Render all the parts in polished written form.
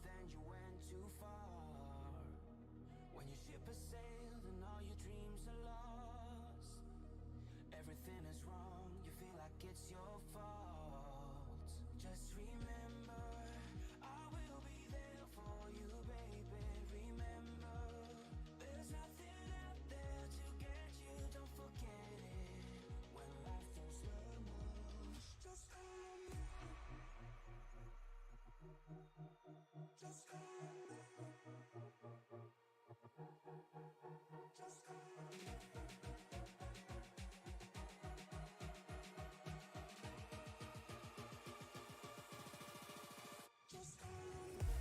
then you went too far. When your ship has sailed and all your dreams are lost, everything is wrong, you feel like it's your fault. Just remember, I will be there for you, baby. Remember, there's nothing out there to get you, don't forget it. When life throws lemons, just call on me. Just call on me. Just call on me. Just call on me.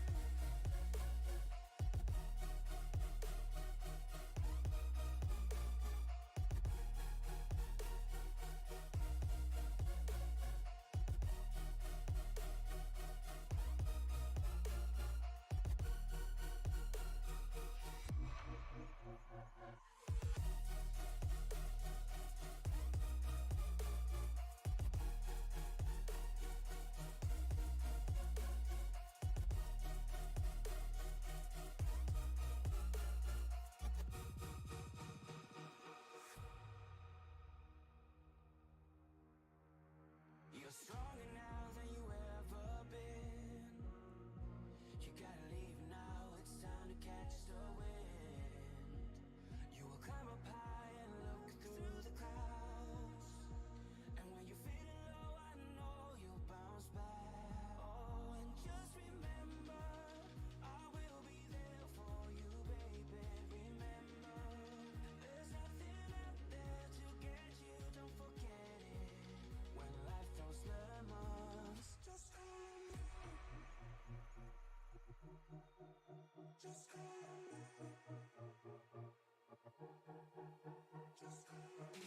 You're stronger now than you ever been. You gotta leave now, it's time to catch the wind. You will climb up high and look through the clouds. And when you're feeling low, I know you'll bounce back. Oh, and just remember, I will be there for you, baby. Remember, there's nothing out there to get you, don't forget it. When life throws lemons, just call on me. Just call on me. Just call on me. Just call on me.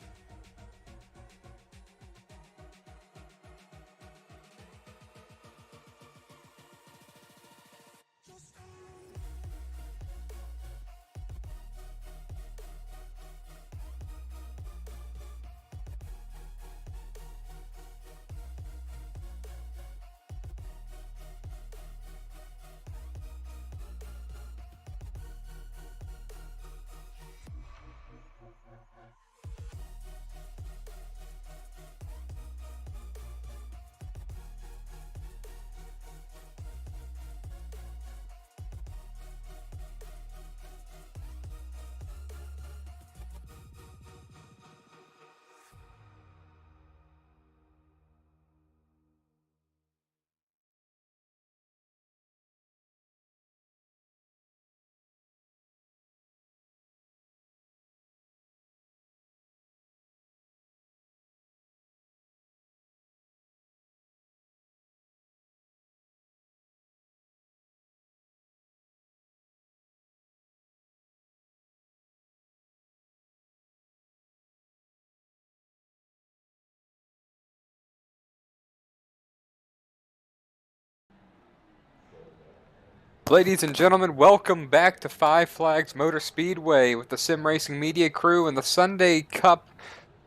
Ladies and gentlemen, welcome back to Five Flags Motor Speedway with the Sim Racing Media crew and the Sunday Cup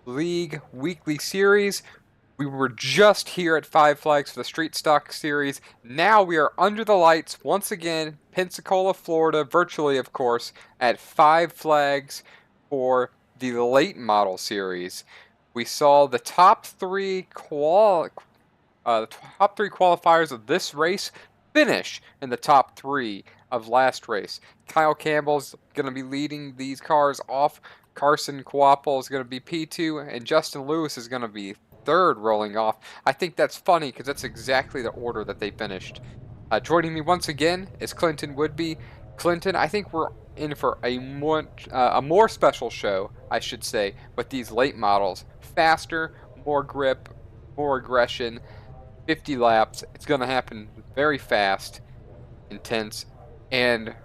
League Weekly Series. We were just here at Five Flags for the Street Stock Series. Now we are under the lights once again, Pensacola, Florida, virtually of course, at Five Flags for the Late Model Series. We saw the top three qualifiers of this race finish in the top three of last race. Kyle Campbell's going to be leading these cars off. Carson Coapel is going to be P2, and Justin Lewis is going to be third rolling off. I think that's funny because that's exactly the order that they finished. Joining me once again is Clinton Woodby. Clinton, I think we're in for a more special show, I should say, with these late models. Faster, more grip, more aggression. 50 laps. It's going to happen very fast, intense, and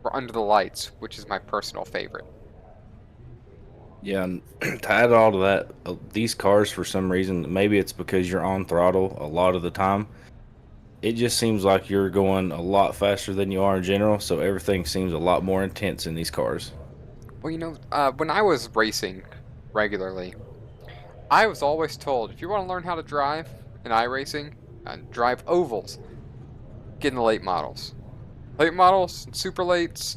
we're under the lights, which is my personal favorite. Yeah, and to add all to that, these cars, for some reason, maybe it's because you're on throttle a lot of the time, it just seems like you're going a lot faster than you are in general, so everything seems a lot more intense in these cars. Well, you know, when I was racing regularly, I was always told, if you want to learn how to drive in iRacing, drive ovals, get in the late models. Late models, super lates,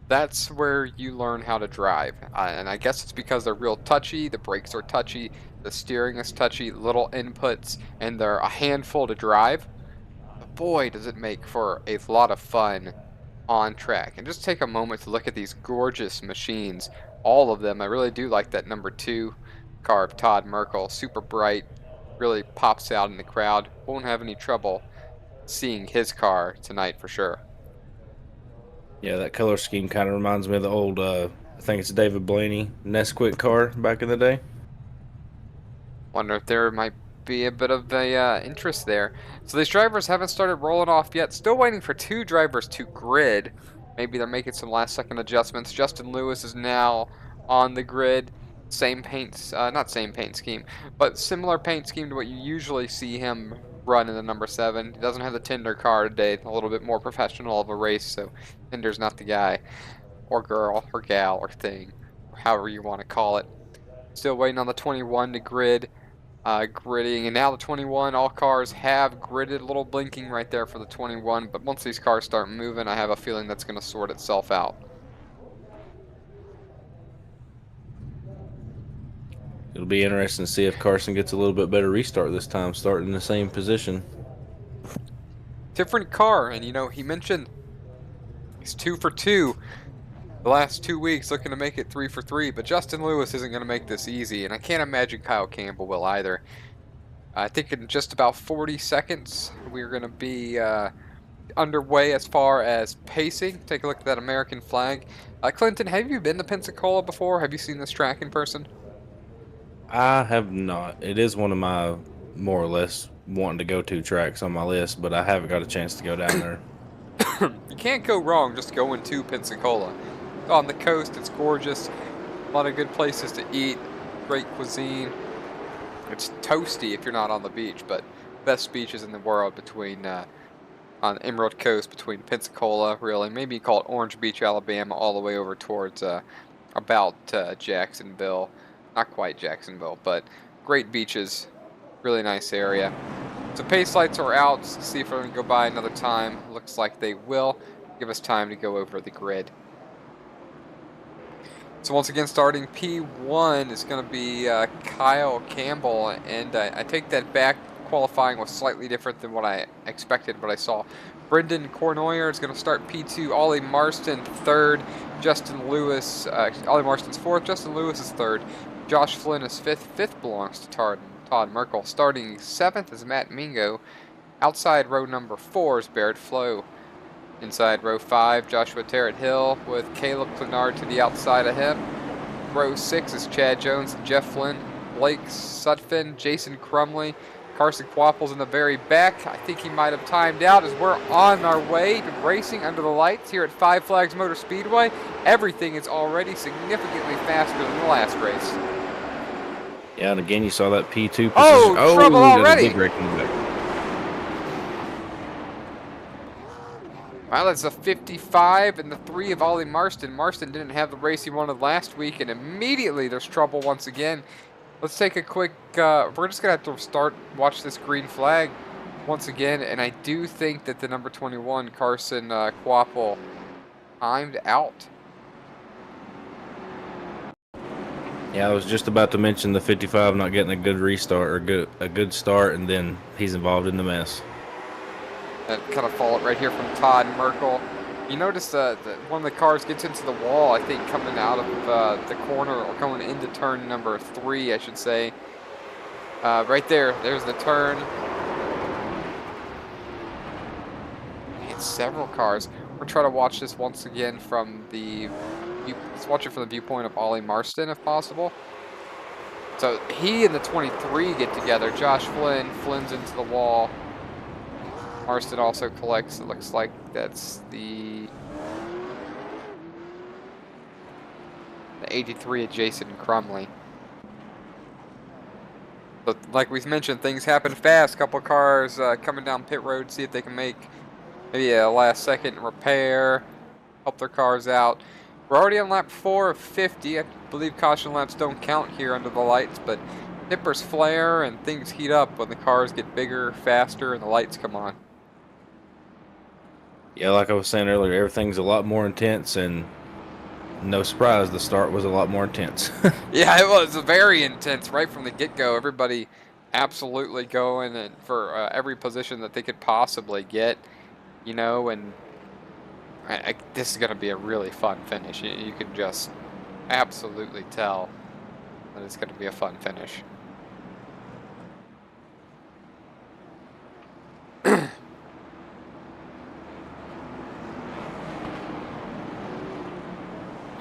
that's where you learn how to drive. And I guess it's because they're real touchy, the brakes are touchy, the steering is touchy, little inputs, and they're a handful to drive. But boy, does it make for a lot of fun on track. And just take a moment to look at these gorgeous machines, all of them. I really do like that number 2 car of Todd Merkel, super bright, really pops out in the crowd. Won't have any trouble seeing his car tonight for sure. Yeah, that color scheme kind of reminds me of the old, I think it's David Blaney Nesquik car back in the day. Wonder if there might be a bit of a interest there. So these drivers haven't started rolling off yet. Still waiting for 2 drivers to grid. Maybe they're making some last-second adjustments. Justin Lewis is now on the grid. Same paint, not same paint scheme, but similar paint scheme to what you usually see him run in the number 7. He doesn't have the Tinder car today. A little bit more professional of a race, so Tinder's not the guy, or girl, or gal, or thing, or however you want to call it. Still waiting on the 21 to grid. Gridding, and now the 21, all cars have gridded, a little blinking right there for the 21, but once these cars start moving, I have a feeling that's going to sort itself out. It'll be interesting to see if Carson gets a little bit better restart this time, starting in the same position. Different car, and you know, he mentioned he's 2 for 2 the last 2 weeks, looking to make it 3 for 3, but Justin Lewis isn't going to make this easy, and I can't imagine Kyle Campbell will either. I think in just about 40 seconds, we're going to be underway as far as pacing. Take a look at that American flag. Clinton, have you been to Pensacola before? Have you seen this track in person? I have not. It is one of my more or less wanting to go to tracks on my list, but I haven't got a chance to go down there. You can't go wrong just going to Pensacola. On the coast, it's gorgeous. A lot of good places to eat. Great cuisine. It's toasty if you're not on the beach, but best beaches in the world between on the Emerald Coast, between Pensacola, really, maybe call it Orange Beach, Alabama, all the way over towards about Jacksonville. Not quite Jacksonville, but great beaches. Really nice area. So pace lights are out. Let's see if we're going to go by another time. Looks like they will give us time to go over the grid. So once again, starting P1 is going to be Kyle Campbell, and I take that back. Qualifying was slightly different than what I expected, but I saw Brendan Cornoyer is going to start P2, Ollie Marston third, Justin Lewis, Ollie Marston's fourth, Justin Lewis is third, Josh Flynn is fifth. Fifth belongs to Todd Merkel. Starting seventh is Matt Mingo. Outside row number 4 is Barrett Flo. Inside row 5, Joshua Terrett Hill with Caleb Clenard to the outside of him. Row 6 is Chad Jones and Jeff Flynn. Blake Sutphin, Jason Crumley, Carson Quapples in the very back. I think he might have timed out as we're on our way to racing under the lights here at Five Flags Motor Speedway. Everything is already significantly faster than the last race. Yeah, and again, you saw that P2 position. Oh, trouble already. Big wreck in the back. Well, that's a 55 and the 3 of Ollie Marston. Marston didn't have the race he wanted last week, and immediately there's trouble once again. Let's take a quick, we're just going to have to watch this green flag once again, and I do think that the number 21, Carson Quapple, timed out. Yeah, I was just about to mention the 55 not getting a good restart or a good start, and then he's involved in the mess. That kind of followed right here from Todd Merkel. You notice that one of the cars gets into the wall, I think, coming out of the corner or going into turn number 3, I should say. Right there, there's the turn. It's several cars. We're trying to watch this once again from the let's watch it from the viewpoint of Ollie Marston, if possible. So he and the 23 get together. Josh Flynn, Flynn's into the wall. Marston also collects, it looks like that's the 83 of Jason Crumley. But like we mentioned, things happen fast. Couple cars coming down pit road, see if they can make maybe a last second repair, help their cars out. We're already on lap 4 of 50. I believe caution laps don't count here under the lights, but nippers flare and things heat up when the cars get bigger, faster, and the lights come on. Yeah, like I was saying earlier, everything's a lot more intense, and no surprise, the start was a lot more intense. Yeah, it was very intense right from the get-go. Everybody absolutely going and for every position that they could possibly get, and this is going to be a really fun finish. You can just absolutely tell that it's going to be a fun finish.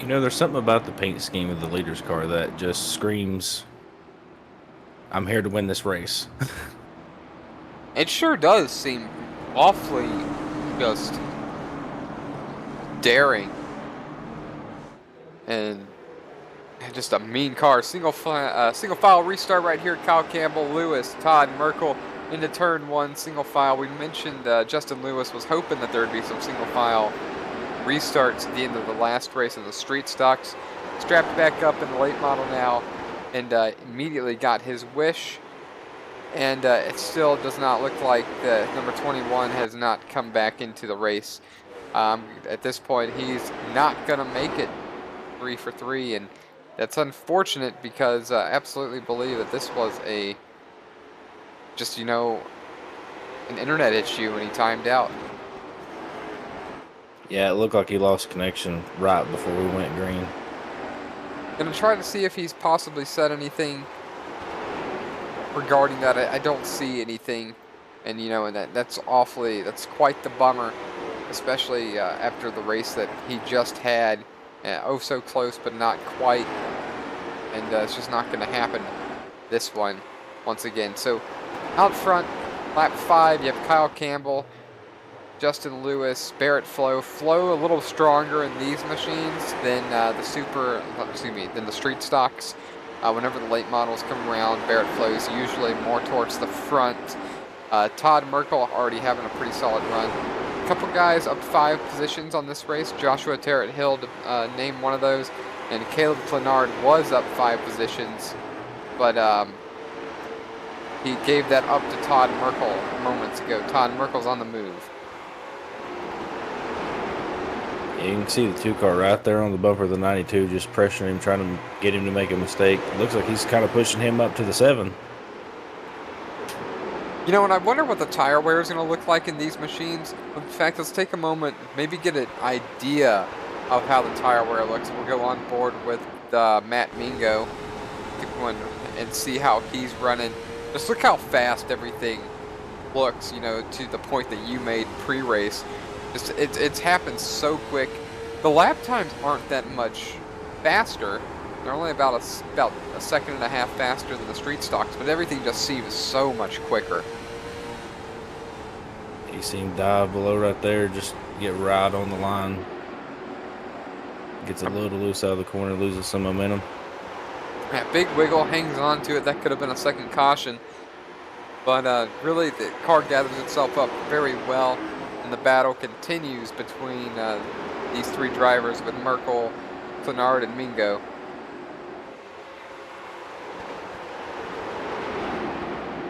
There's something about the paint scheme of the leader's car that just screams, I'm here to win this race. It sure does seem awfully just daring and just a mean car. Single file restart right here. Kyle Campbell, Lewis, Todd, Merkel into turn one. Single file. We mentioned Justin Lewis was hoping that there would be some single file restarts at the end of the last race of the street stocks. Strapped back up in the late model now, and immediately got his wish. And it still does not look like the number 21 has not come back into the race. At this point, he's not going to make it 3 for 3, and that's unfortunate because I absolutely believe that this was an internet issue and he timed out. Yeah, it looked like he lost connection right before we went green. Gonna try to see if he's possibly said anything regarding that. I don't see anything, and that's quite the bummer, especially after the race that he just had. Oh, so close, but not quite, and it's just not going to happen this one once again. So out front, lap 5, you have Kyle Campbell, Justin Lewis, Barrett Flo. Flo a little stronger in these machines than than the street stocks. Whenever the late models come around, Barrett Flo is usually more towards the front. Todd Merkel already having a pretty solid run. A couple guys up 5 positions on this race. Joshua Terrett Hill to name one of those, and Caleb Clenard was up 5 positions, but he gave that up to Todd Merkel moments ago. Todd Merkel's on the move. Yeah, you can see the 2-car right there on the bumper of the 92 just pressuring him, trying to get him to make a mistake. Looks like he's kind of pushing him up to the 7. And I wonder what the tire wear is going to look like in these machines. In fact, let's take a moment, maybe get an idea of how the tire wear looks. We'll go on board with Matt Mingo and see how he's running. Just look how fast everything looks, to the point that you made pre-race. It's happened so quick. The lap times aren't that much faster. They're only about a second and a half faster than the street stocks, but everything just seems so much quicker. You see him dive below right there, just get right on the line. Gets a little loose out of the corner, loses some momentum. That big wiggle, hangs on to it. That could have been a second caution. But really, the car gathers itself up very well, and the battle continues between these 3 drivers with Merkel, Clenard, and Mingo.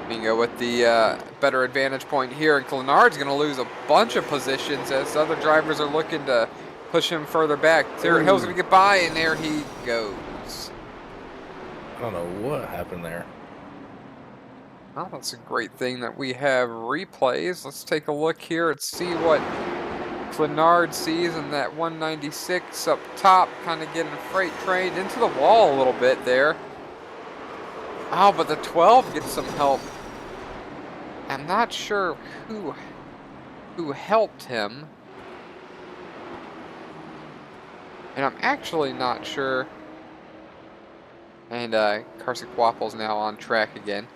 Mingo with the better advantage point here, and Clenard's going to lose a bunch of positions as other drivers are looking to push him further back. Terrett Hill's going to get by, and there he goes. I don't know what happened there. Well, that's a great thing that we have replays. Let's take a look here and see what Clenard sees in that 196 up top, kind of getting freight trained into the wall a little bit there. Oh, but the 12 gets some help. I'm not sure who helped him. And I'm actually not sure. And Carson Quapple's now on track again.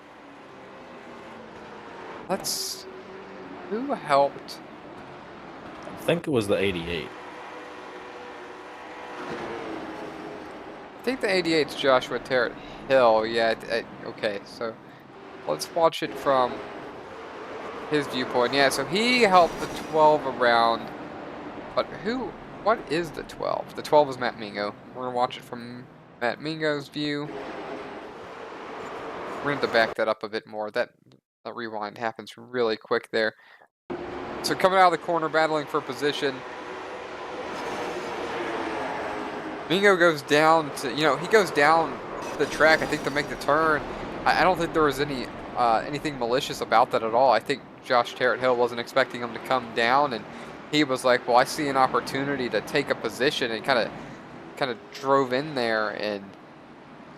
Who helped? I think it was the 88. I think the 88's Joshua Terrett Hill. Yeah, okay, so let's watch it from his viewpoint. Yeah, so he helped the 12 around, but what is the 12? The 12 is Matt Mingo. We're going to watch it from Matt Mingo's view. We're going to have to back that up a bit more. That rewind happens really quick there. So coming out of the corner, battling for position. Mingo goes down to, he goes down the track, I think, to make the turn. I don't think there was anything malicious about that at all. I think Josh Tarrant Hill wasn't expecting him to come down, and he was like, well, I see an opportunity to take a position, and kind of drove in there, and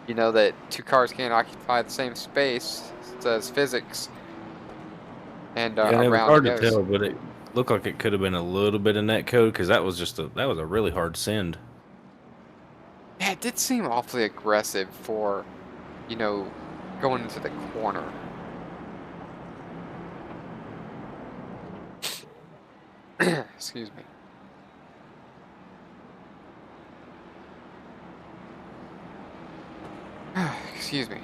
that two cars can't occupy the same space, says physics, and Yeah, and it was around he hard to goes. tell, but it looked like it could have been a little bit of net code because that was a really hard send. Yeah, it did seem awfully aggressive for, going into the corner. Excuse me. Excuse me.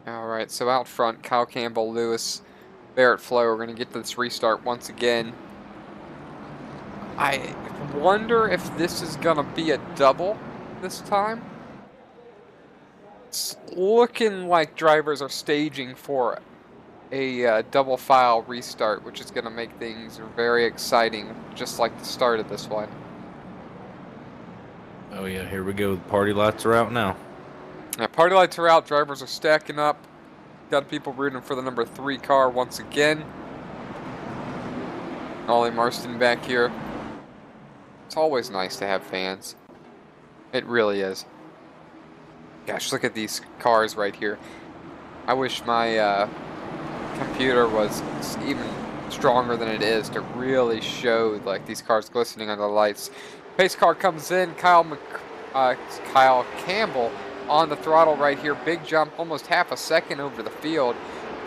All right, so out front, Kyle Campbell, Lewis, Barrett Flo. We're going to get this restart once again. I wonder if this is going to be a double this time. It's looking like drivers are staging for a double file restart, which is going to make things very exciting, just like the start of this one. Oh yeah, here we go. The party lights are out now. Now, party lights are out. Drivers are stacking up. Got people rooting for the number 3 car once again. Ollie Marston back here. It's always nice to have fans. It really is. Gosh, look at these cars right here. I wish my computer was even stronger than it is to really show like these cars glistening under the lights. Pace car comes in. Kyle Campbell on the throttle right here. Big jump, almost half a second over the field.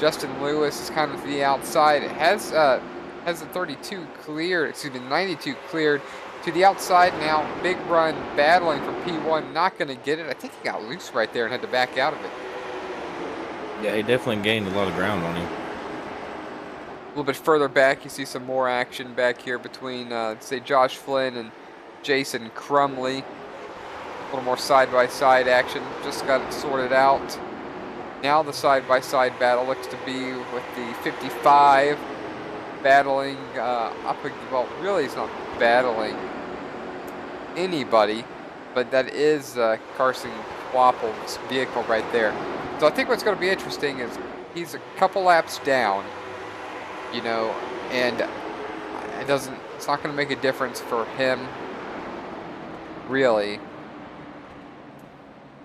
Justin Lewis is kind of to the outside. It has the 32 cleared, excuse me, 92 cleared. To the outside now, big run, battling for P1, not going to get it. I think he got loose right there and had to back out of it. Yeah, he definitely gained a lot of ground on him. A little bit further back, you see some more action back here between, say, Josh Flynn and Jason Crumley. A little more side-by-side action, just got it sorted out. Now the side-by-side battle looks to be with the 55 battling well, really he's not battling anybody, but that is Carson Quapple's vehicle right there. So I think what's going to be interesting is he's a couple laps down, and it's not going to make a difference for him, really.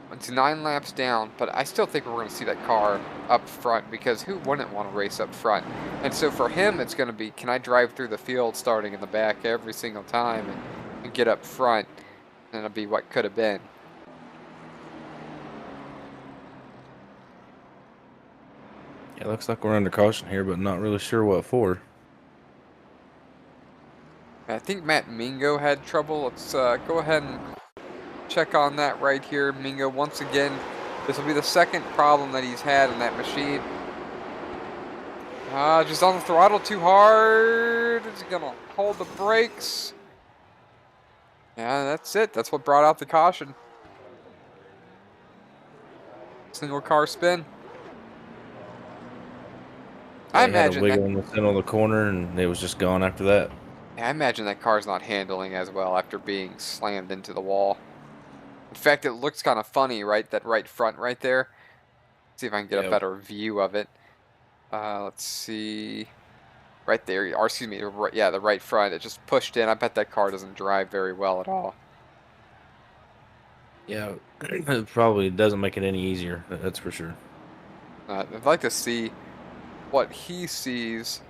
It's 9 laps down, but I still think we're going to see that car up front, because who wouldn't want to race up front? And so for him, it's going to be, can I drive through the field starting in the back every single time and get up front? And it'll be what could have been. Yeah, looks like we're under caution here, but not really sure what for. I think Matt Mingo had trouble. Let's go ahead and check on that right here. Mingo, once again, this will be the second problem that he's had in that machine. Just on the throttle too hard. Is he gonna hold the brakes? Yeah, that's it. That's what brought out the caution. Single car spin. Yeah, I he had a imagine wiggle that. in the center of the corner, and it was just gone after that. I imagine that car's not handling as well after being slammed into the wall. In fact, it looks kind of funny, right? That right front right there. See if I can get a Yep. better view of it. Let's see. Right there, or excuse me, yeah, the right front. It just pushed in. I bet that car doesn't drive very well at all. Yeah, it probably doesn't make it any easier. That's for sure. I'd like to see what he sees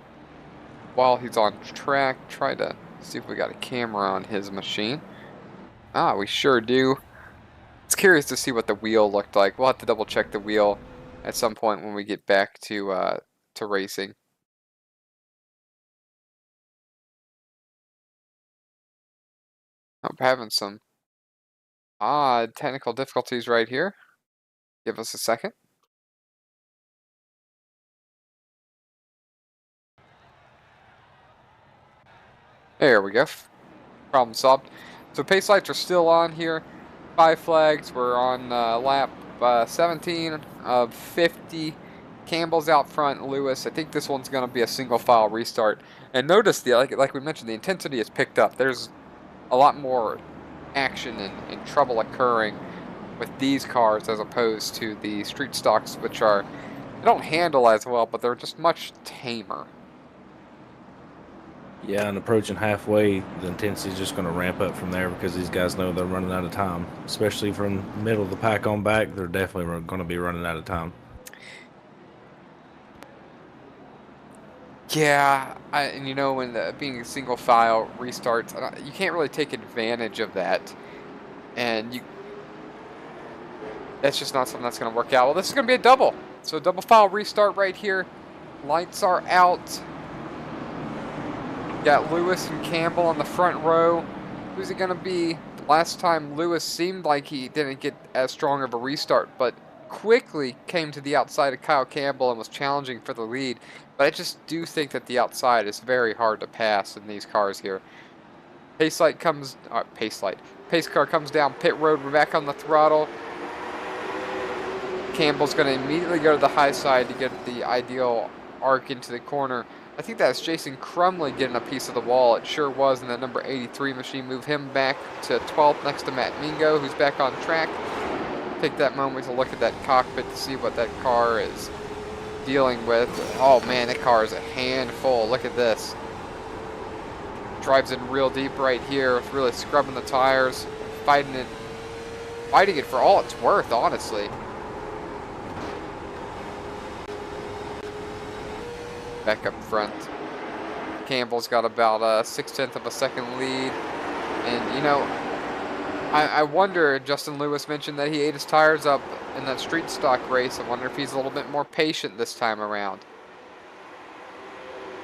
while he's on track. Try to see if we got a camera on his machine. We sure do. It's curious to see what the wheel looked like. We'll have to double check the wheel at some point when we get back to racing. I'm having some odd technical difficulties right here. Give us a second. There we go. Problem solved. So pace lights are still on here. 5 flags. We're on lap 17 of 50. Campbell's out front. Lewis. I think this one's going to be a single file restart. And notice like we mentioned, the intensity has picked up. There's a lot more action and trouble occurring with these cars as opposed to the street stocks, which they don't handle as well, but they're just much tamer. Yeah, and approaching halfway, the intensity is just going to ramp up from there because these guys know they're running out of time. Especially from middle of the pack on back, they're definitely going to be running out of time. Yeah, and you know, when being a single file restarts, you can't really take advantage of that, and that's just not something that's going to work out. Well, this is going to be a double, so a double file restart right here. Lights are out. Got Lewis and Campbell on the front row. Who's it going to be? Last time Lewis seemed like he didn't get as strong of a restart, but quickly came to the outside of Kyle Campbell and was challenging for the lead. But I just do think that the outside is very hard to pass in these cars here. Pace car comes down pit road. We're back on the throttle. Campbell's going to immediately go to the high side to get the ideal arc into the corner. I think that's Jason Crumley getting a piece of the wall. It sure was in that number 83 machine. Move him back to 12th next to Matt Mingo, who's back on track. Take that moment to look at that cockpit to see what that car is dealing with. Oh man, that car is a handful. Look at this. Drives in real deep right here, really scrubbing the tires, fighting it for all it's worth, honestly. Back up front. Campbell's got about a 0.6 of a second lead. And, you know, I wonder, Justin Lewis mentioned that he ate his tires up in that street stock race. I wonder if he's a little bit more patient this time around.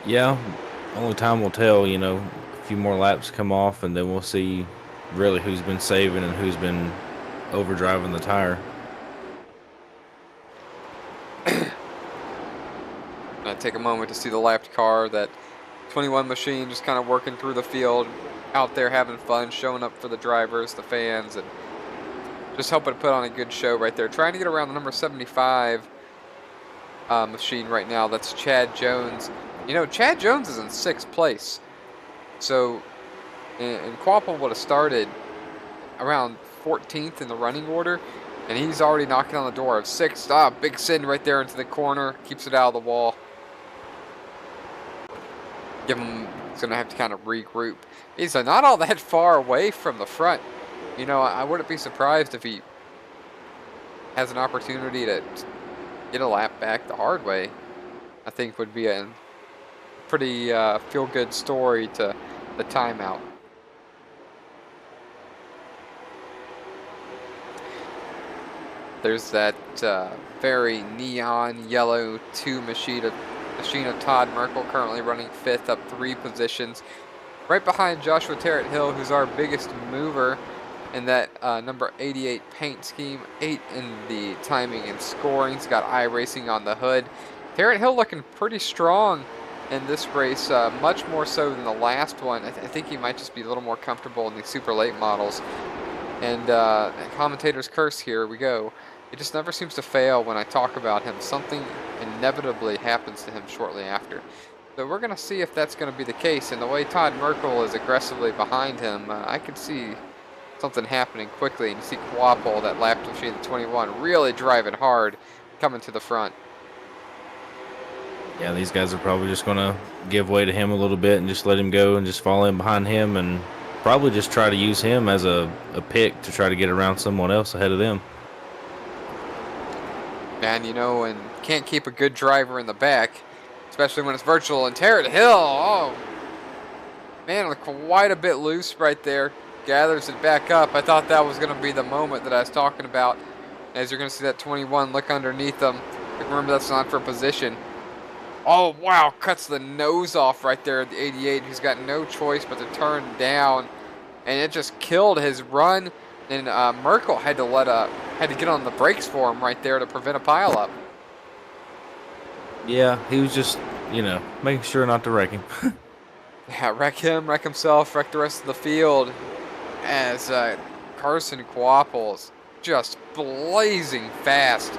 Yeah, only time will tell, you know. A few more laps come off, and then we'll see really who's been saving and who's been overdriving the tire. I take a moment to see the lapped car, that 21 machine just kind of working through the field, out there having fun, showing up for the drivers, the fans, and just hoping to put on a good show right there. Trying to get around the number 75 machine right now. That's Chad Jones. You know, Chad Jones is in 6th place. So, and Quapple would have started around 14th in the running order, and he's already knocking on the door of 6th. Big send right there into the corner. Keeps it out of the wall. He's going to have to kind of regroup. He's not all that far away from the front. You know, I wouldn't be surprised if he has an opportunity to get a lap back the hard way. I think would be a pretty feel-good story to the timeout. There's that very neon yellow 2 machine of Todd Merkel, currently running 5th, up 3 positions. Right behind Joshua Tarrant Hill, who's our biggest mover in that number 88 paint scheme. 8 in the timing and scoring. He's got iRacing on the hood. Tarrant Hill looking pretty strong in this race, much more so than the last one. I think he might just be a little more comfortable in the super late models. And commentator's curse, here we go. It just never seems to fail when I talk about him. Something inevitably happens to him shortly after. So we're going to see if that's going to be the case. And the way Todd Merkel is aggressively behind him, I could see something happening quickly. And you see Quapple, that lap machine 21, really driving hard, coming to the front. Yeah, these guys are probably just going to give way to him a little bit and just let him go and just fall in behind him and probably just try to use him as a pick to try to get around someone else ahead of them. And, you know, and can't keep a good driver in the back, especially when it's virtual. And Tarrant Hill, oh, man, quite a bit loose right there. Gathers it back up. I thought that was going to be the moment that I was talking about. As you're going to see that 21 look underneath them. Remember, that's not for position. Oh, wow, cuts the nose off right there at the 88. He's got no choice but to turn down. And it just killed his run. And Merkel had to get on the brakes for him right there to prevent a pileup. Yeah, he was just, you know, making sure not to wreck him. Yeah, wreck him, wreck himself, wreck the rest of the field as Carson Quapples just blazing fast.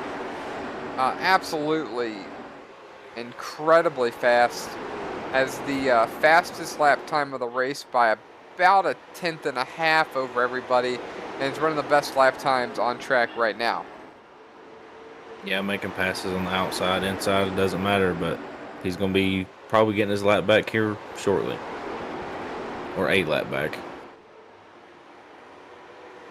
Absolutely incredibly fast. Has the fastest lap time of the race by about a tenth and a half over everybody, and is running the best lap times on track right now. Yeah, making passes on the outside, inside, it doesn't matter, but he's going to be probably getting his lap back here shortly. Or a lap back.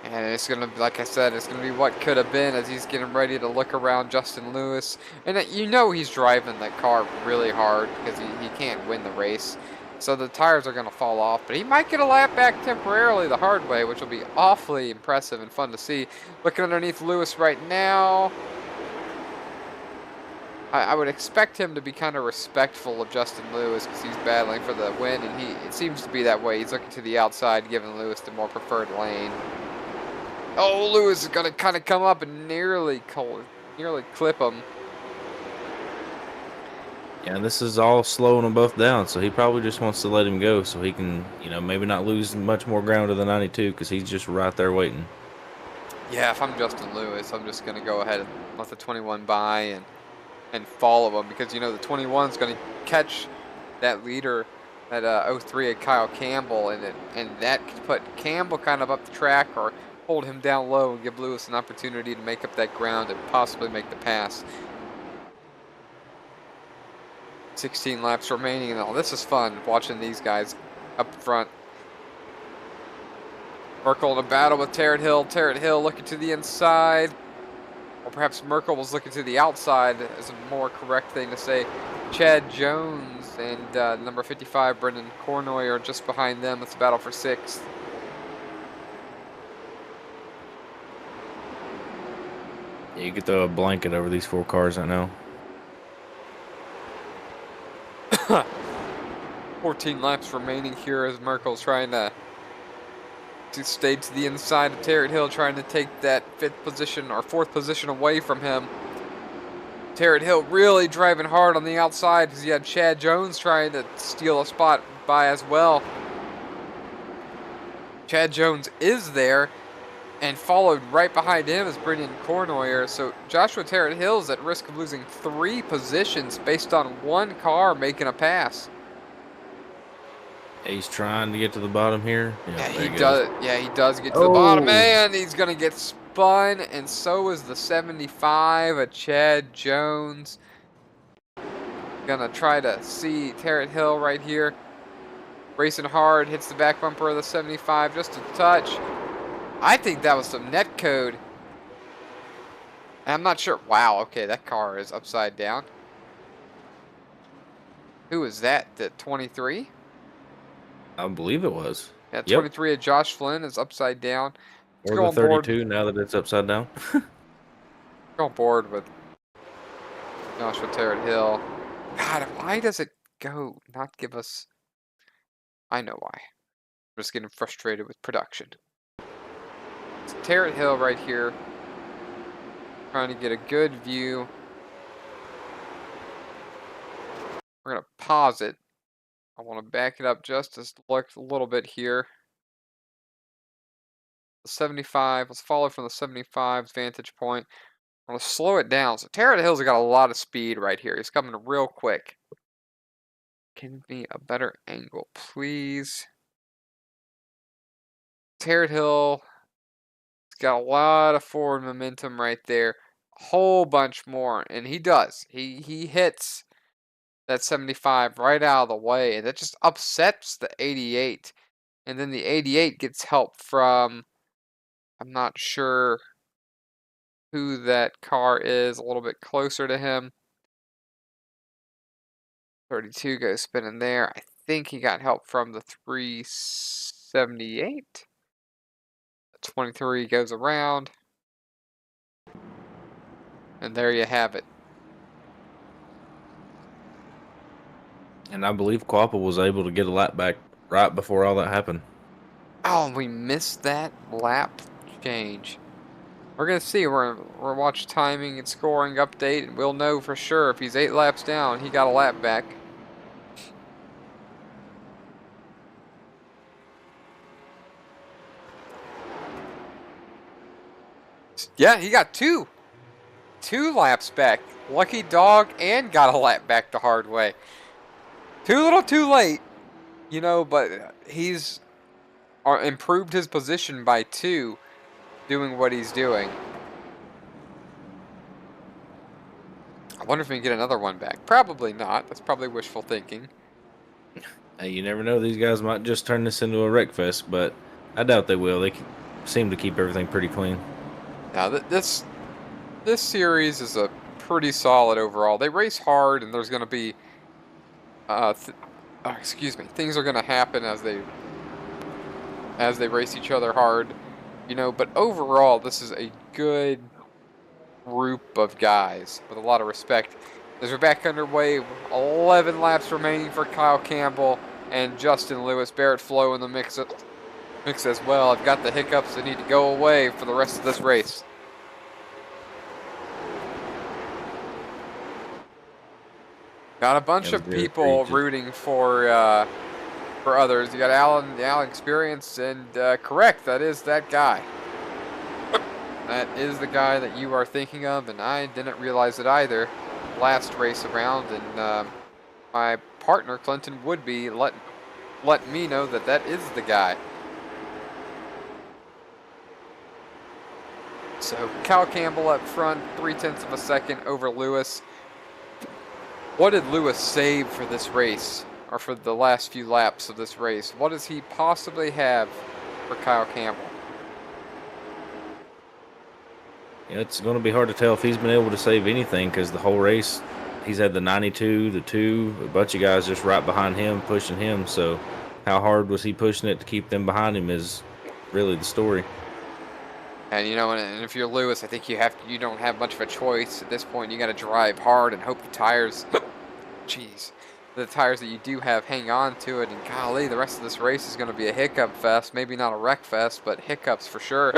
And it's going to be, like I said, it's going to be what could have been as he's getting ready to look around Justin Lewis. And you know he's driving that car really hard because he can't win the race. So the tires are going to fall off. But he might get a lap back temporarily the hard way, which will be awfully impressive and fun to see. Looking underneath Lewis right now. I would expect him to be kind of respectful of Justin Lewis because he's battling for the win. And it seems to be that way. He's looking to the outside, giving Lewis the more preferred lane. Oh, Lewis is going to kind of come up and nearly clip him. Yeah, this is all slowing them both down, so he probably just wants to let him go so he can, maybe not lose much more ground to the 92 because he's just right there waiting. Yeah, if I'm Justin Lewis, I'm just going to go ahead and let the 21 by and follow him because, the 21 is going to catch that leader at 03 at Kyle Campbell, and that could put Campbell kind of up the track or hold him down low and give Lewis an opportunity to make up that ground and possibly make the pass. 16 laps remaining and all. This is fun watching these guys up front. Merkel in a battle with Tarrant Hill. Tarrant Hill looking to the inside. Or perhaps Merkel was looking to the outside is a more correct thing to say. Chad Jones and number 55, Brendan Cornoy, are just behind them. It's a battle for 6th. Yeah, you could throw a blanket over these 4 cars right now. 14 laps remaining here as Merkel's trying to stay to the inside of Tarrant Hill, trying to take that 5th position or 4th position away from him. Tarrant Hill really driving hard on the outside because you had Chad Jones trying to steal a spot by as well. Chad Jones is there, and followed right behind him is Brendan Cornoyer. So Joshua Tarrant Hill is at risk of losing 3 positions based on 1 car making a pass. He's trying to get to the bottom here. Yeah, he does. Yeah, he does get to the bottom, and he's gonna get spun, and so is the 75 of Chad Jones. Gonna try to see Tarrant Hill right here. Racing hard, hits the back bumper of the 75 just a touch. I think that was some net code. I'm not sure. Wow, okay, that car is upside down. Who is that? The 23? I believe it was. Yeah, 23 of Josh Flynn is upside down. Let's go the 32 now that it's upside down. Go on board with Joshua Tarrant Hill. God, why does it not give us... I know why. I'm just getting frustrated with production. It's Tarrant Hill right here. Trying to get a good view. We're going to pause it. I want to back it up just a little bit here. The 75, let's follow from the 75's vantage point. I'm going to slow it down. So Tarrant Hill's got a lot of speed right here. He's coming real quick. Give me a better angle, please. Tarrant Hill has got a lot of forward momentum right there. A whole bunch more. And he does. He hits that 75 right out of the way. And that just upsets the 88. And then the 88 gets help from... I'm not sure who that car is, a little bit closer to him. 32 goes spinning there. I think he got help from the 378. 23 goes around. And there you have it. And I believe Quapple was able to get a lap back right before all that happened. Oh, we missed that lap change. We're going to see. We're watch timing and scoring update, and we'll know for sure if he's 8 laps down, he got a lap back. Yeah, he got two laps back. Lucky dog, and got a lap back the hard way. Too little too late, you know, but he's improved his position by 2 doing what he's doing. I wonder if we can get another one back. Probably not. That's probably wishful thinking. Hey, you never know. These guys might just turn this into a wreck fest, but I doubt they will. They seem to keep everything pretty clean. Now, this series is a pretty solid overall. They race hard, and there's going to be, things are going to happen as they race each other hard, you know. But overall, this is a good group of guys with a lot of respect. As we're back underway, 11 laps remaining for Kyle Campbell and Justin Lewis. Barrett Flo in the mix as well. I've got the hiccups that need to go away for the rest of this race. Got a bunch of people rooting for others. You got Alan Experience, and correct, that is that guy. That is the guy that you are thinking of, and I didn't realize it either last race around, and my partner Clinton would be let me know that is the guy. So Kyle Campbell up front, 0.3 of a second over Lewis. What did Lewis save for this race, or for the last few laps of this race? What does he possibly have for Kyle Campbell? Yeah, it's going to be hard to tell if he's been able to save anything, because the whole race, he's had the 92, the 2, a bunch of guys just right behind him, pushing him. So how hard was he pushing it to keep them behind him is really the story. And you know, and if you're Lewis, I think you don't have much of a choice at this point. You got to drive hard and hope the tires, the tires that you do have hang on to it. And golly, the rest of this race is going to be a hiccup fest. Maybe not a wreck fest, but hiccups for sure.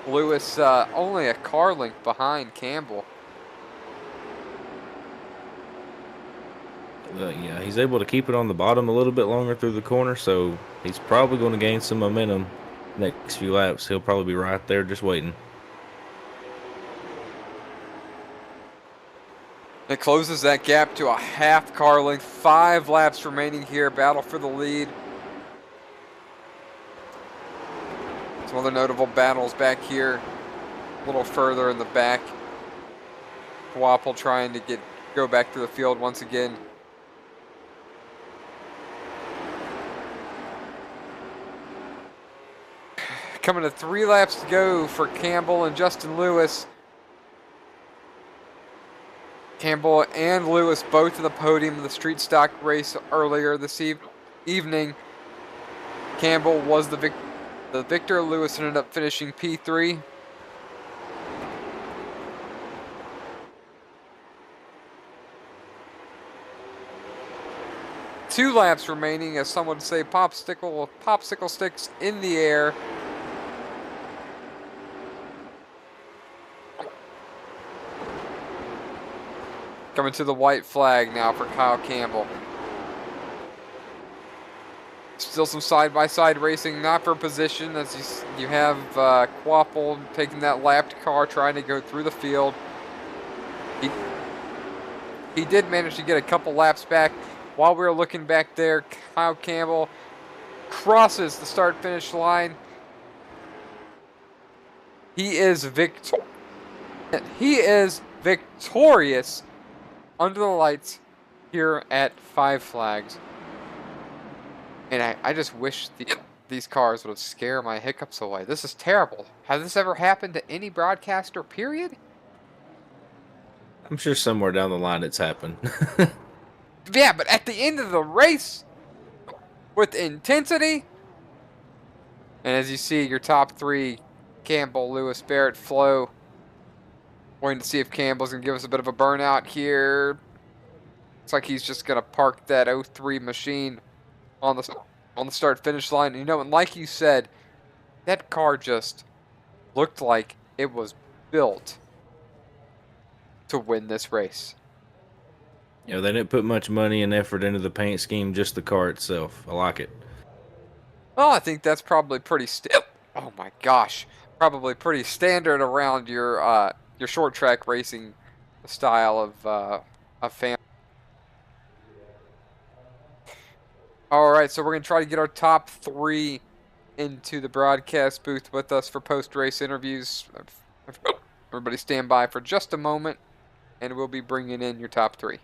Lewis only a car length behind Campbell. Yeah, he's able to keep it on the bottom a little bit longer through the corner, so he's probably going to gain some momentum next few laps. He'll probably be right there just waiting. It closes that gap to a half car length. 5 laps remaining here. Battle for the lead. Some other notable battles back here, a little further in the back. Wappel trying to go back to the field once again. Coming to 3 laps to go for Campbell and Justin Lewis. Campbell and Lewis both to the podium of the street stock race earlier this evening. Campbell was the victor. Lewis ended up finishing P3. Two laps remaining, as some would say, popsicle sticks in the air. Coming to the white flag now for Kyle Campbell. Still some side-by-side racing, not for position, as you have Quapple taking that lapped car, trying to go through the field. He did manage to get a couple laps back. While we were looking back there, Kyle Campbell crosses the start-finish line. He is victorious under the lights here at Five Flags. And I just wish these cars would scare my hiccups away. This is terrible. Has this ever happened to any broadcaster, period? I'm sure somewhere down the line it's happened. Yeah, but at the end of the race, with intensity, and as you see, your top 3, Campbell, Lewis, Barrett, Flo. Waiting to see if Campbell's going to give us a bit of a burnout here. Looks like he's just going to park that 03 machine on the start-finish line. You know, and like you said, that car just looked like it was built to win this race. Yeah, they didn't put much money and effort into the paint scheme, just the car itself. I like it. Well, I think that's probably pretty still. Oh my gosh. probably pretty standard around your short track racing style of fan. All right, so we're gonna try to get our top 3 into the broadcast booth with us for post-race interviews. Everybody stand by for just a moment, and we'll be bringing in your top 3.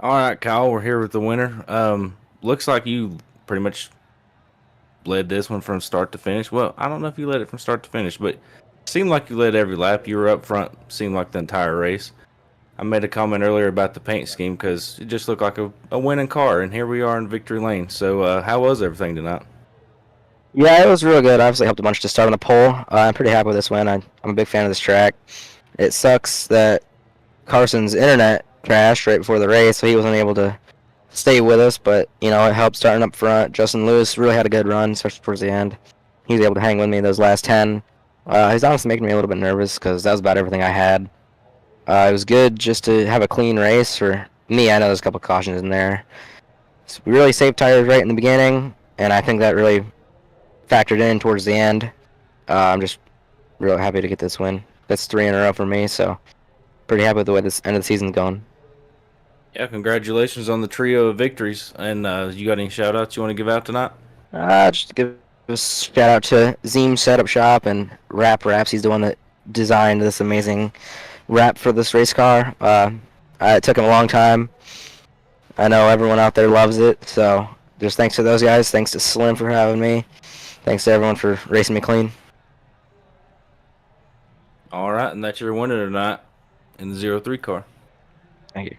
All right, Kyle, we're here with the winner. Looks like you pretty much led this one from start to finish. Well, I don't know if you led it from start to finish, but it seemed like you led every lap. You were up front, seemed like the entire race. I made a comment earlier about the paint scheme because it just looked like a winning car, and here we are in victory lane. So, how was everything tonight? Yeah, it was real good. Obviously helped a bunch to start on the pole. I'm pretty happy with this win. I'm a big fan of this track. It sucks that Carson's internet crashed right before the race, so he wasn't able to stay with us, but, you know, it helped starting up front. Justin Lewis really had a good run, especially towards the end. He was able to hang with me those last 10. He's honestly making me a little bit nervous because that was about everything I had. It was good just to have a clean race for me. I know there's a couple cautions in there. So we really saved tires right in the beginning, and I think that really factored in towards the end. I'm just real happy to get this win. That's 3 in a row for me, so pretty happy with the way this end of the season's going. Yeah, congratulations on the trio of victories. And you got any shout outs you want to give out tonight? Just to give a shout out to Zeem Setup Shop and Wraps. He's the one that designed this amazing wrap for this race car. It took him a long time. I know everyone out there loves it, so just thanks to those guys. Thanks to Slim for having me. Thanks to everyone for racing me clean. All right, and that's your winner tonight in the 03 car. Thank you.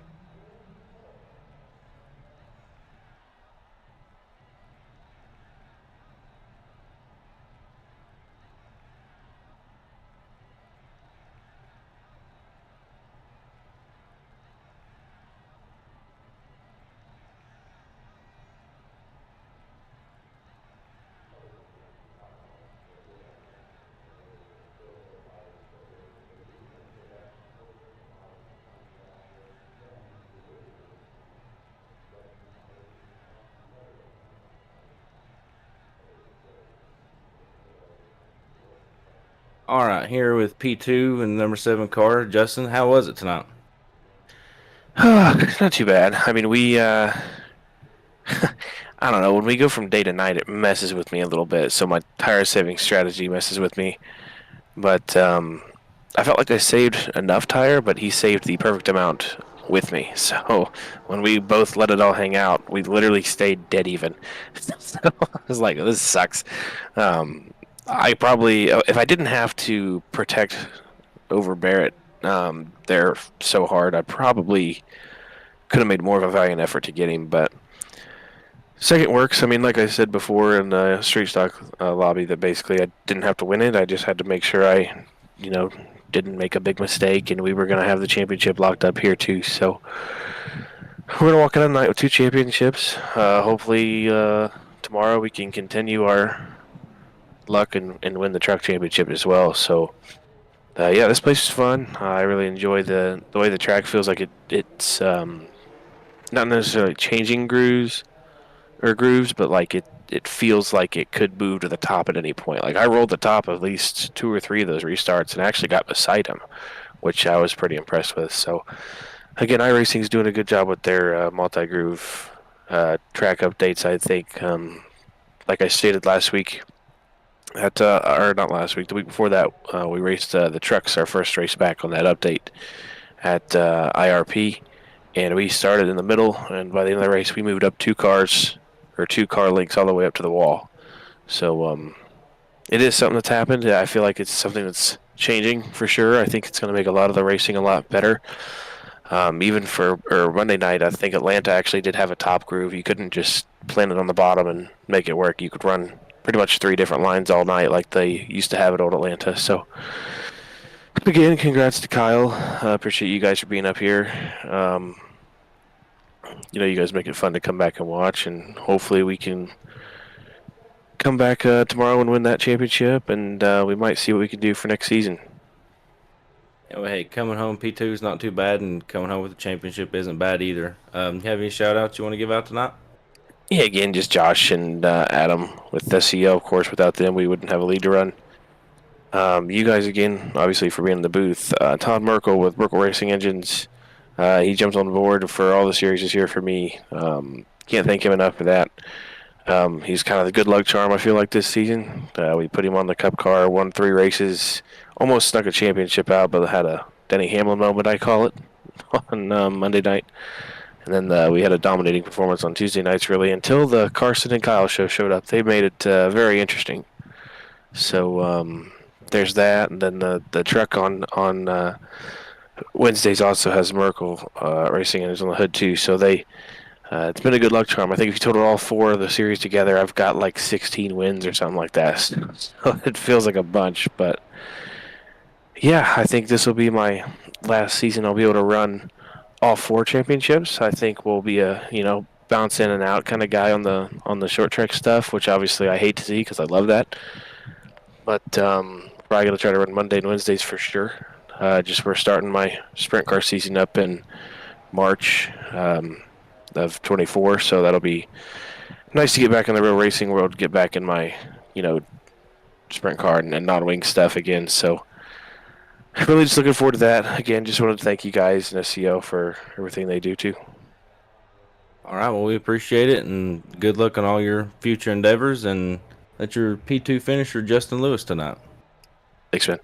All right, here with P2 and number 7 car. Justin, how was it tonight? Not too bad. I mean, I don't know. When we go from day to night, it messes with me a little bit. So my tire saving strategy messes with me. But I felt like I saved enough tire, but he saved the perfect amount with me. So when we both let it all hang out, we literally stayed dead even. So I was like, this sucks. I probably, if I didn't have to protect over Barrett there so hard, I probably could have made more of a valiant effort to get him. But second works. I mean, like I said before in the street stock lobby, that basically I didn't have to win it. I just had to make sure I, didn't make a big mistake, and we were going to have the championship locked up here too. So we're going to walk out tonight with 2 championships. Hopefully tomorrow we can continue our luck and win the truck championship as well. So yeah, this place is fun. I really enjoy the way the track feels like it's not necessarily changing grooves, but like it feels like it could move to the top at any point. Like I rolled the top of at least 2 or 3 of those restarts and actually got beside him, which I was pretty impressed with. So again, iRacing is doing a good job with their multi-groove track updates. I think, like I stated last week, or not last week, the week before that, we raced the trucks, our first race back on that update at IRP, and we started in the middle, and by the end of the race, we moved up 2 car lengths all the way up to the wall. So it is something that's happened. I feel like it's something that's changing for sure. I think it's going to make a lot of the racing a lot better. Even for Monday night, I think Atlanta actually did have a top groove. You couldn't just plan it on the bottom and make it work. You could run pretty much 3 different lines all night like they used to have at Old Atlanta. So, again, congrats to Kyle. Appreciate you guys for being up here. You guys make it fun to come back and watch, and hopefully we can come back tomorrow and win that championship, and we might see what we can do for next season. Yeah, well, hey, coming home P2 is not too bad, and coming home with a championship isn't bad either. You have any shout outs you want to give out tonight? Yeah, again, just Josh and Adam with SCL. Of course, without them, we wouldn't have a lead to run. You guys, again, obviously, for being in the booth. Todd Merkel with Merkel Racing Engines. He jumped on board for all the series this year for me. Can't thank him enough for that. He's kind of the good luck charm, I feel like, this season. We put him on the Cup car, won 3 races, almost snuck a championship out, but had a Denny Hamlin moment, I call it, on Monday night. And then we had a dominating performance on Tuesday nights, really, until the Carson and Kyle show showed up. They made it very interesting. So there's that. And then the truck on Wednesdays also has Merkel Racing Engines on the hood, too. So it's been a good luck charm. I think if you total all 4 of the series together, I've got like 16 wins or something like that. So it feels like a bunch. But, yeah, I think this will be my last season I'll be able to run all 4 championships. I think we'll be a bounce in and out kind of guy on the short track stuff, which obviously I hate to see because I love that. But probably gonna try to run Monday and Wednesdays for sure. We're starting my sprint car season up in March of 24, so that'll be nice to get back in the real racing world, get back in my sprint car and non-wing stuff again. So really just looking forward to that. Again, just wanted to thank you guys and SCO for everything they do, too. All right, well, we appreciate it, and good luck on all your future endeavors, and that's your P2 finisher, Justin Lewis, tonight. Thanks, man.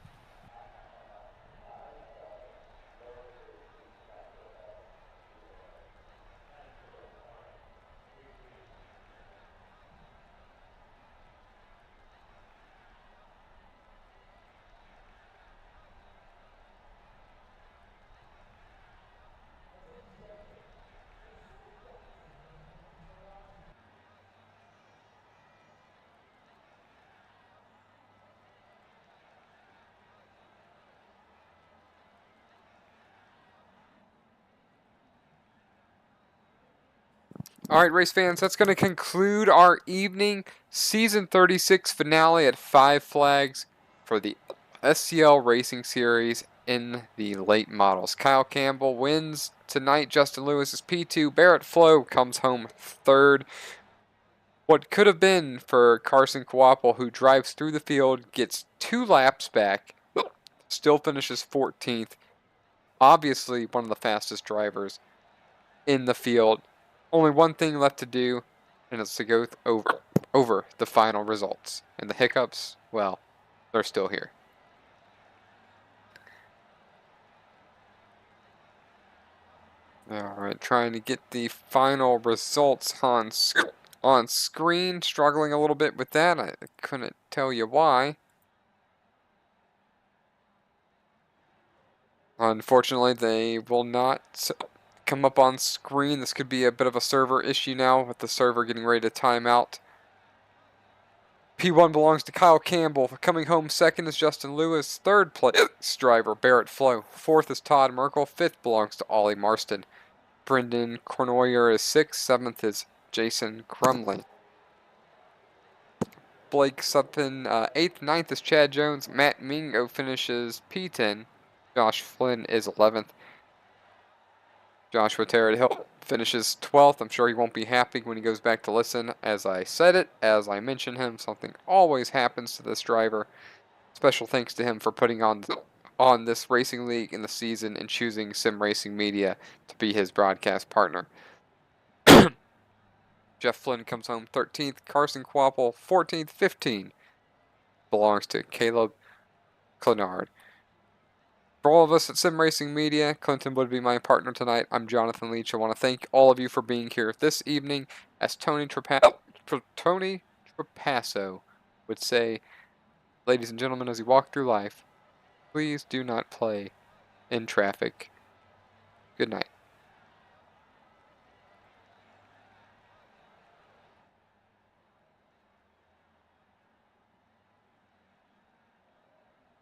All right, race fans, that's going to conclude our evening season 36 finale at 5 Flags for the SCL Racing Series in the late models. Kyle Campbell wins tonight. Justin Lewis is P2. Barrett Flo comes home 3rd. What could have been for Carson Coapel, who drives through the field, gets 2 laps back, still finishes 14th. Obviously, one of the fastest drivers in the field. Only one thing left to do, and it's to go over the final results. And the hiccups, well, they're still here. Alright, trying to get the final results on screen. Struggling a little bit with that. I couldn't tell you why. Unfortunately, they will not come up on screen. This could be a bit of a server issue now with the server getting ready to time out. P1 belongs to Kyle Campbell. Coming home 2nd is Justin Lewis. 3rd place driver Barrett Flo. 4th is Todd Merkel. 5th belongs to Ollie Marston. Brendan Cornoyer is 6th. 7th is Jason Crumley. Blake Sutton 8th. 9th is Chad Jones. Matt Mingo finishes P10. Josh Flynn is 11th. Joshua Terrett Hill finishes 12th. I'm sure he won't be happy when he goes back to listen. As I said it, as I mention him, something always happens to this driver. Special thanks to him for putting on this racing league in the season and choosing Sim Racing Media to be his broadcast partner. Jeff Flynn comes home 13th. Carson Coapel 14th. 15 belongs to Caleb Clenard. For all of us at Sim Racing Media, Clinton would be my partner tonight. I'm Jonathan Leach. I want to thank all of you for being here this evening. As Tony Trapasso would say, ladies and gentlemen, as you walk through life, Please do not play in traffic. Good night.